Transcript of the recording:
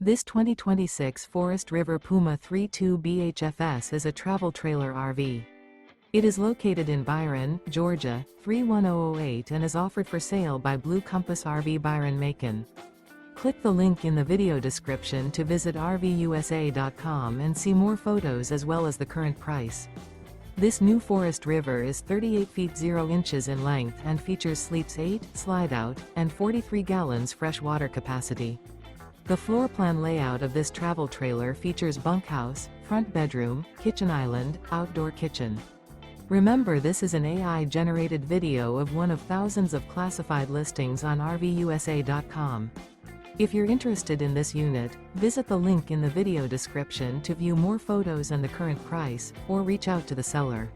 This 2026 Forest River Puma 3.2 BHFS is a travel trailer RV. It is located in Byron, Georgia, 31008 and is offered for sale by Blue Compass RV Byron-Macon. Click the link in the video description to visit RVUSA.com and see more photos as well as the current price. This new Forest River is 38 feet 0 inches in length and features sleeps 8, Slideout, and 43 gallons fresh water capacity. The floor plan layout of this travel trailer features bunkhouse, front bedroom, kitchen island, outdoor kitchen. Remember, this is an AI-generated video of one of thousands of classified listings on RVUSA.com. If you're interested in this unit, visit the link in the video description to view more photos and the current price, or reach out to the seller.